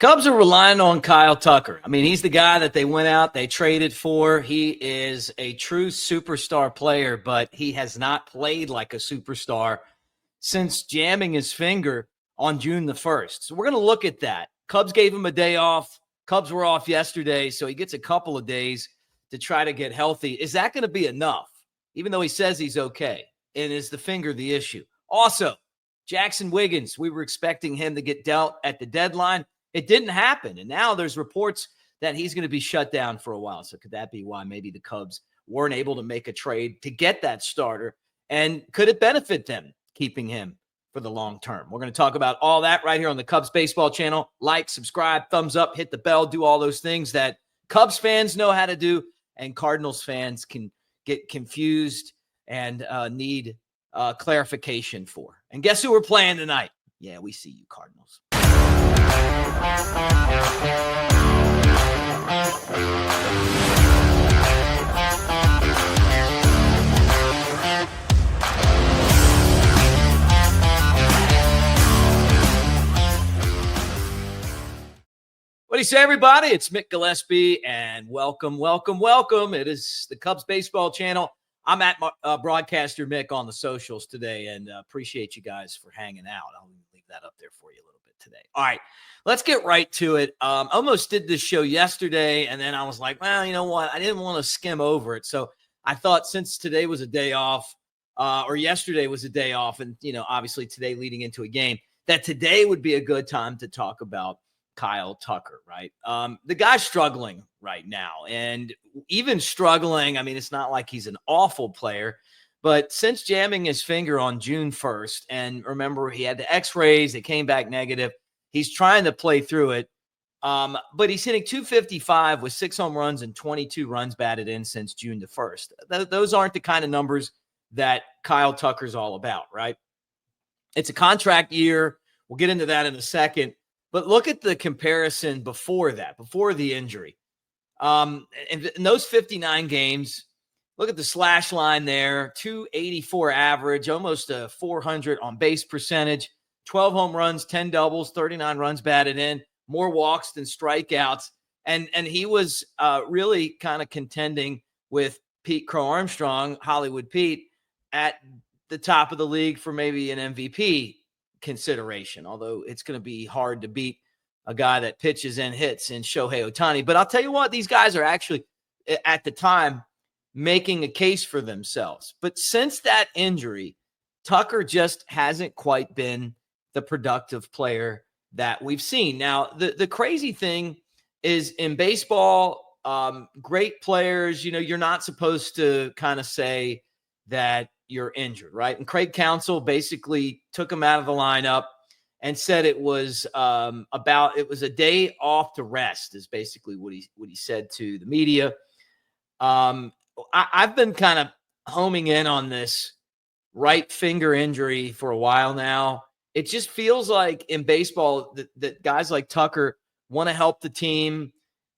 Cubs are relying on Kyle Tucker. I mean, he's the guy that they went out, they traded for. He is a true superstar player, but he has not played like a superstar since jamming his finger on June the 1st. So we're going to look at that. Cubs gave him a day off. Cubs were off yesterday, so he gets a couple of days to try to get healthy. Is that going to be enough, even though he says he's okay? And is the finger the issue? Also, Jaxon Wiggins, we were expecting him to get dealt at the deadline. It didn't happen, and now there's reports that he's going to be shut down for a while. So could that be why maybe the Cubs weren't able to make a trade to get that starter? And could it benefit them keeping him for the long term? We're going to talk about all that right here on the Cubs Baseball channel. Like, subscribe, thumbs up, hit the bell, do all those things that Cubs fans know how to do, and Cardinals fans can get confused and need clarification for. And guess who we're playing tonight? Yeah, we see you, Cardinals. What do you say, everybody? It's Mick Gillespie, and welcome. It is the Cubs Baseball channel. I'm at Broadcaster Mick on the socials today, and appreciate you guys for hanging out. I'll leave that up there for you a little bit today. All right, let's get right to it. Almost did this show yesterday, and then I was like, well, you know what? I didn't want to skim over it. So I thought since today was a day off, or yesterday was a day off, and, obviously today leading into a game, that today would be a good time to talk about Kyle Tucker, right? The guy's struggling right now, and even struggling, I mean, it's not like he's an awful player, but since jamming his finger on June 1st, and remember, he had the x-rays, they came back negative, he's trying to play through it, but he's hitting .255 with 6 home runs and 22 runs batted in since June the 1st. Those aren't the kind of numbers that Kyle Tucker's all about, right? It's a contract year. We'll get into that in a second. But look at the comparison before that, before the injury. In those 59 games, look at the slash line there, .284 average, almost a .400 on base percentage, 12 home runs, 10 doubles, 39 runs batted in, more walks than strikeouts. And he was really kind of contending with Pete Crow Armstrong, Hollywood Pete, at the top of the league for maybe an MVP consideration, although it's going to be hard to beat a guy that pitches and hits in Shohei Ohtani. But I'll tell you what, these guys are actually at the time making a case for themselves. But since that injury, Tucker just hasn't quite been the productive player that we've seen. Now, the crazy thing is in baseball, great players, you're not supposed to kind of say that you're injured, right? And Craig Counsell basically took him out of the lineup and said it was a day off to rest, is basically what he said to the media. I've been kind of homing in on this right finger injury for a while now. It just feels like in baseball that guys like Tucker want to help the team.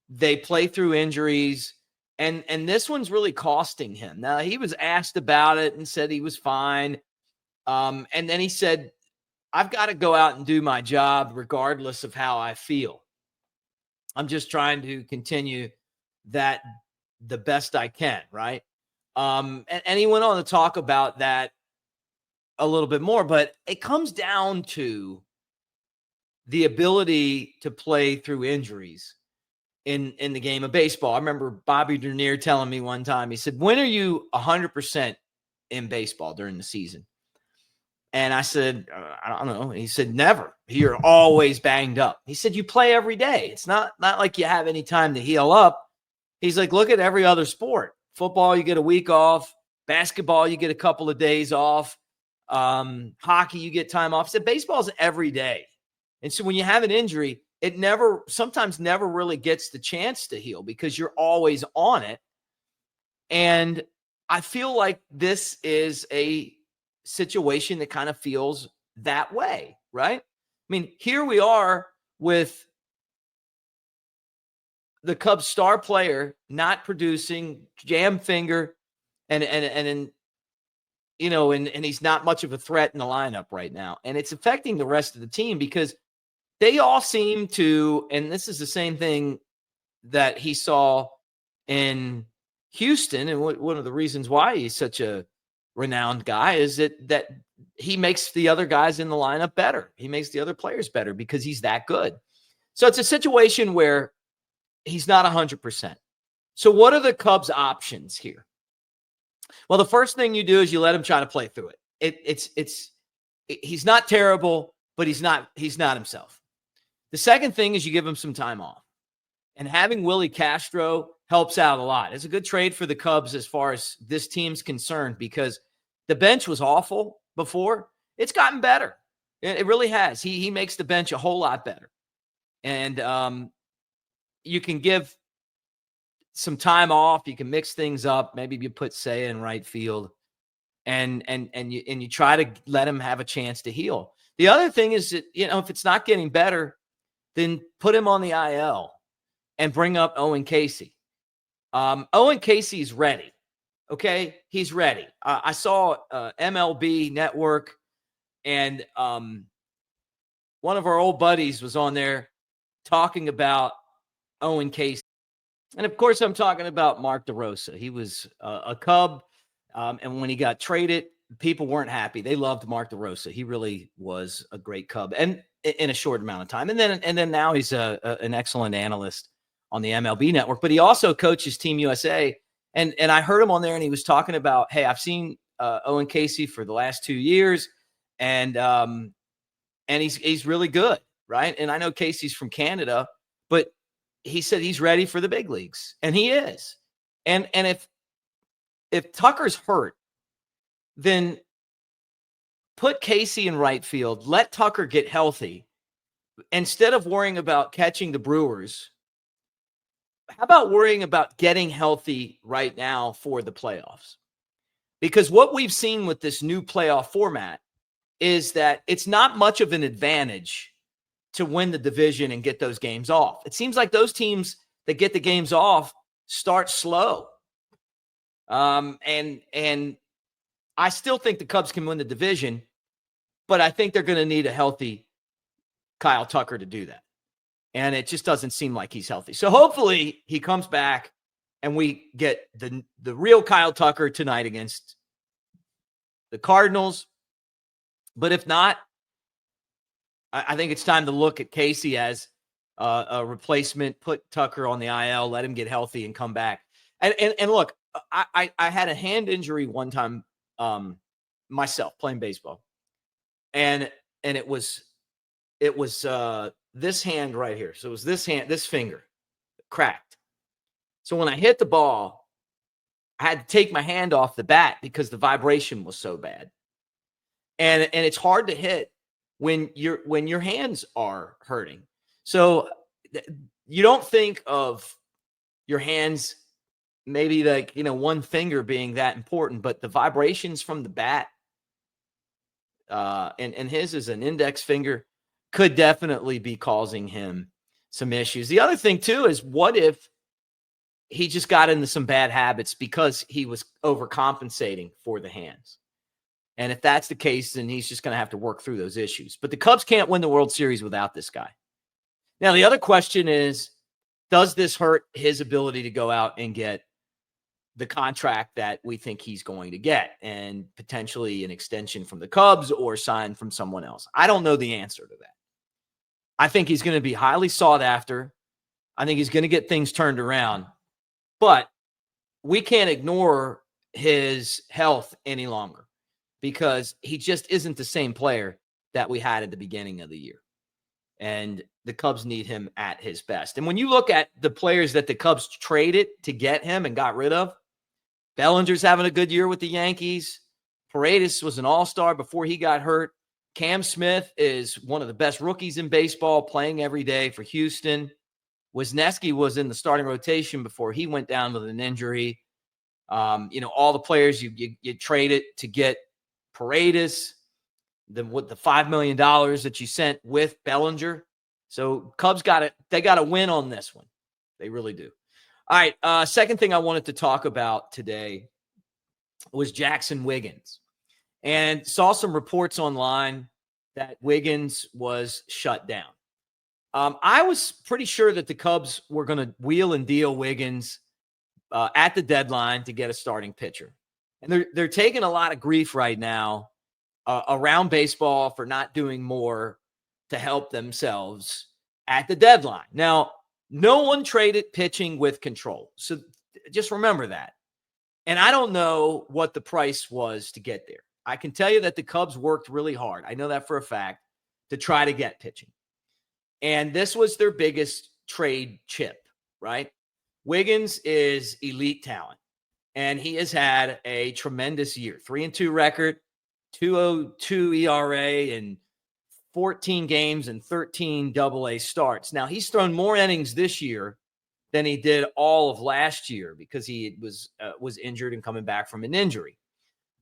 They play through injuries. And this one's really costing him. Now, he was asked about it and said he was fine. And then he said, I've got to go out and do my job regardless of how I feel. I'm just trying to continue that the best I can, right? And he went on to talk about that a little bit more. But it comes down to the ability to play through injuries in the game of baseball. I remember Bobby Dernier telling me one time, he said, when are you 100% in baseball during the season? And I said, I don't know. He said, never. You're always banged up. He said, you play every day. It's not like you have any time to heal up. He's like, look at every other sport. Football, you get a week off. Basketball, you get a couple of days off. Hockey, you get time off. He said, baseball's every day. And so when you have an injury, it sometimes never really gets the chance to heal because you're always on it. And I feel like this is a situation that kind of feels that way, right? I mean, here we are with the Cubs star player not producing, jam finger, and he's not much of a threat in the lineup right now. And it's affecting the rest of the team because they all seem to, and this is the same thing that he saw in Houston, and one of the reasons why he's such a renowned guy is that he makes the other guys in the lineup better. He makes the other players better because he's that good. So it's a situation where he's not 100%. So what are the Cubs' options here? Well, the first thing you do is you let him try to play through it. He's not terrible, but he's not himself. The second thing is you give him some time off. And having Willie Castro helps out a lot. It's a good trade for the Cubs as far as this team's concerned because the bench was awful before. It's gotten better. It really has. He makes the bench a whole lot better. And you can give some time off. You can mix things up. Maybe you put Seiya in right field, and you try to let him have a chance to heal. The other thing is that, if it's not getting better, then put him on the IL and bring up Owen Casey. Owen Casey's ready. Okay, he's ready. I saw MLB Network, and one of our old buddies was on there talking about Owen Casey. And of course, I'm talking about Mark DeRosa. He was a Cub, and when he got traded, people weren't happy. They loved Mark DeRosa. He really was a great Cub, and in a short amount of time. And then now he's an excellent analyst on the MLB Network. But he also coaches Team USA. And I heard him on there, and he was talking about, hey, I've seen Owen Casey for the last 2 years, and he's really good, right? And I know Casey's from Canada, but he said he's ready for the big leagues, and he is. And if Tucker's hurt, then put Casey in right field, let Tucker get healthy. Instead of worrying about catching the Brewers, how about worrying about getting healthy right now for the playoffs? Because what we've seen with this new playoff format is that it's not much of an advantage to win the division and get those games off. It seems like those teams that get the games off start slow. And I still think the Cubs can win the division, but I think they're going to need a healthy Kyle Tucker to do that. And it just doesn't seem like he's healthy. So hopefully he comes back and we get the real Kyle Tucker tonight against the Cardinals. But if not, I think it's time to look at Casey as a replacement, put Tucker on the IL, let him get healthy and come back. And look, I had a hand injury one time myself playing baseball. And it was this hand right here. So it was this finger cracked. So when I hit the ball, I had to take my hand off the bat because the vibration was so bad. And it's hard to hit when your hands are hurting. So you don't think of your hands maybe like, one finger being that important, but the vibrations from the bat, and his is an index finger, could definitely be causing him some issues. The other thing too is, what if he just got into some bad habits because he was overcompensating for the hands? And if that's the case, then he's just going to have to work through those issues. But the Cubs can't win the World Series without this guy. Now, the other question is, does this hurt his ability to go out and get the contract that we think he's going to get, and potentially an extension from the Cubs or sign from someone else? I don't know the answer to that. I think he's going to be highly sought after. I think he's going to get things turned around, but we can't ignore his health any longer because he just isn't the same player that we had at the beginning of the year. And the Cubs need him at his best. And when you look at the players that the Cubs traded to get him and got rid of, Bellinger's having a good year with the Yankees. Paredes was an all-star before he got hurt. Cam Smith is one of the best rookies in baseball, playing every day for Houston. Wisniewski was in the starting rotation before he went down with an injury. All the players you traded to get Paredes, with the $5 million that you sent with Bellinger. So Cubs got to win on this one. They really do. All right. Second thing I wanted to talk about today was Jaxon Wiggins, and saw some reports online that Wiggins was shut down. I was pretty sure that the Cubs were going to wheel and deal Wiggins at the deadline to get a starting pitcher. And they're taking a lot of grief right now around baseball for not doing more to help themselves at the deadline. Now, no one traded pitching with control. So just remember that. And I don't know what the price was to get there. I can tell you that the Cubs worked really hard. I know that for a fact, to try to get pitching. And this was their biggest trade chip, right? Wiggins is elite talent, and he has had a tremendous year. 3-2 record, 2.02 ERA, and 14 games and 13 AA starts. Now, he's thrown more innings this year than he did all of last year because he was injured and coming back from an injury.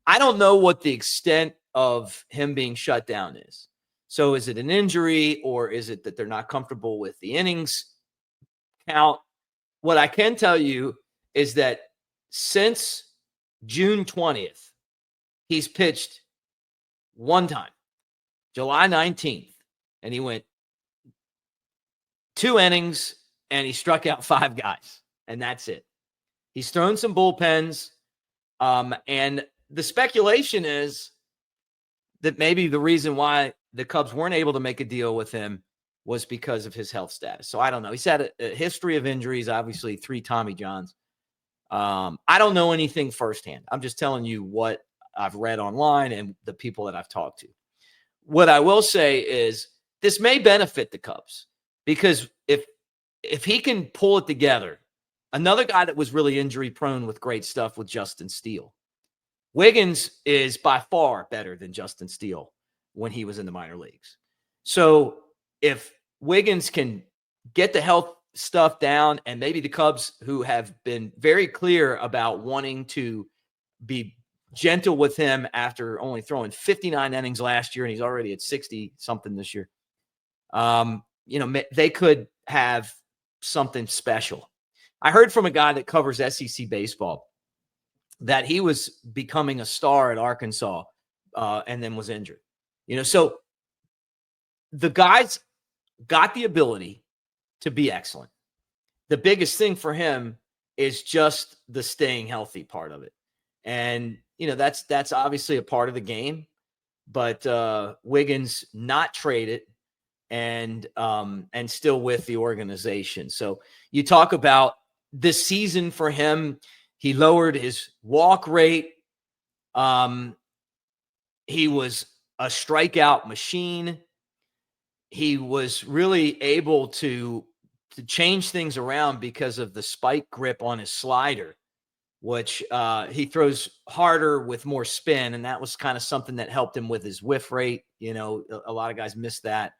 I don't know what the extent of him being shut down is. So is it an injury, or is it that they're not comfortable with the innings count? What I can tell you is that since June 20th, he's pitched one time, July 19th, and he went 2 innings and he struck out 5 guys, and that's it. He's thrown some bullpens, and the speculation is that maybe the reason why the Cubs weren't able to make a deal with him was because of his health status. So I don't know. He's had a history of injuries, obviously 3 Tommy Johns. I don't know anything firsthand. I'm just telling you what I've read online and the people that I've talked to. What I will say is this may benefit the Cubs because if he can pull it together, another guy that was really injury prone with great stuff with Justin Steele. Wiggins is by far better than Justin Steele when he was in the minor leagues. So if Wiggins can get the health stuff down, and maybe the Cubs, who have been very clear about wanting to be gentle with him after only throwing 59 innings last year, and he's already at 60 something this year, they could have something special. I heard from a guy that covers SEC baseball that he was becoming a star at Arkansas and then was injured. So the guys got the ability to be excellent. The biggest thing for him is just the staying healthy part of it. And, that's obviously a part of the game, but Wiggins not traded and still with the organization. So you talk about this season for him, he lowered his walk rate. He was a strikeout machine. He was really able to change things around because of the spike grip on his slider, which he throws harder with more spin. And that was kind of something that helped him with his whiff rate. A lot of guys miss that.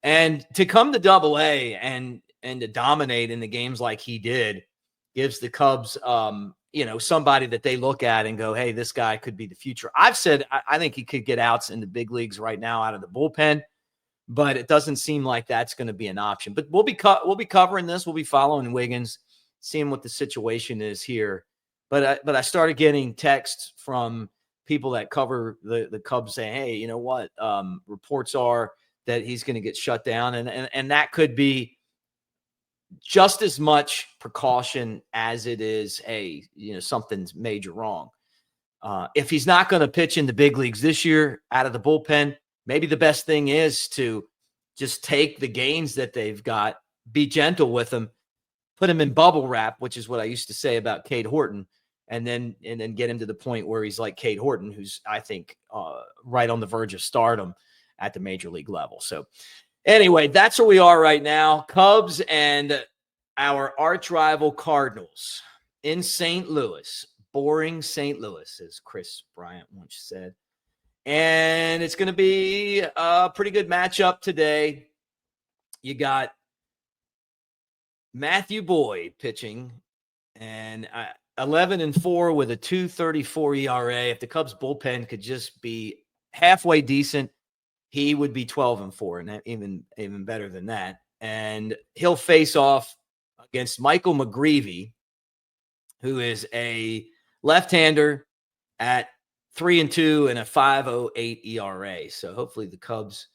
And to come to AA and to dominate in the games like he did gives the Cubs, somebody that they look at and go, hey, this guy could be the future. I've said I think he could get outs in the big leagues right now out of the bullpen, but it doesn't seem like that's going to be an option. But we'll be covering this. We'll be following Wiggins, seeing what the situation is here. But I started getting texts from people that cover the Cubs saying, hey, you know what? Reports are that he's going to get shut down. And that could be just as much precaution as it is, hey, something's major wrong. If he's not going to pitch in the big leagues this year out of the bullpen, maybe the best thing is to just take the gains that they've got, be gentle with them, put him in bubble wrap, which is what I used to say about Cade Horton, and then get him to the point where he's like Cade Horton, who's, I think, right on the verge of stardom at the major league level. So anyway, that's where we are right now. Cubs and our arch rival Cardinals in St. Louis. Boring St. Louis, as Chris Bryant once said. And it's going to be a pretty good matchup today. You got Matthew Boyd pitching, and 11-4 with a 2.34 ERA. If the Cubs bullpen could just be halfway decent, he would be 12-4, and even better than that. And he'll face off against Michael McGreevy, who is a left-hander at 3-2 and a 5.08 ERA. So hopefully the Cubs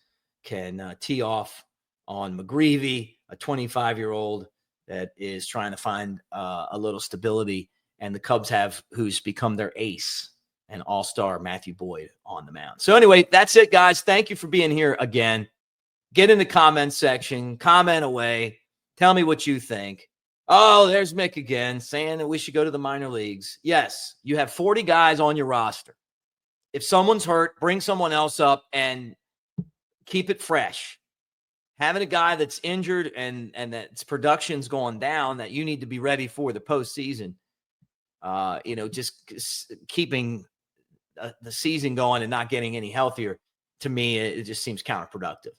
can tee off on McGreevy, a 25-year-old that is trying to find a little stability. And the Cubs have who's become their ace, and all-star Matthew Boyd on the mound. So anyway, that's it, guys. Thank you for being here again. Get in the comment section, comment away. Tell me what you think. Oh, there's Mick again saying that we should go to the minor leagues. Yes, you have 40 guys on your roster. If someone's hurt, bring someone else up and keep it fresh. Having a guy that's injured and that's production's going down, that you need to be ready for the postseason. Just keeping the season going and not getting any healthier, to me, it just seems counterproductive.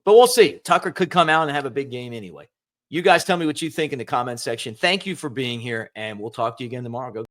But we'll see. Tucker could come out and have a big game anyway. You guys tell me what you think in the comment section. Thank you for being here, and we'll talk to you again tomorrow. Go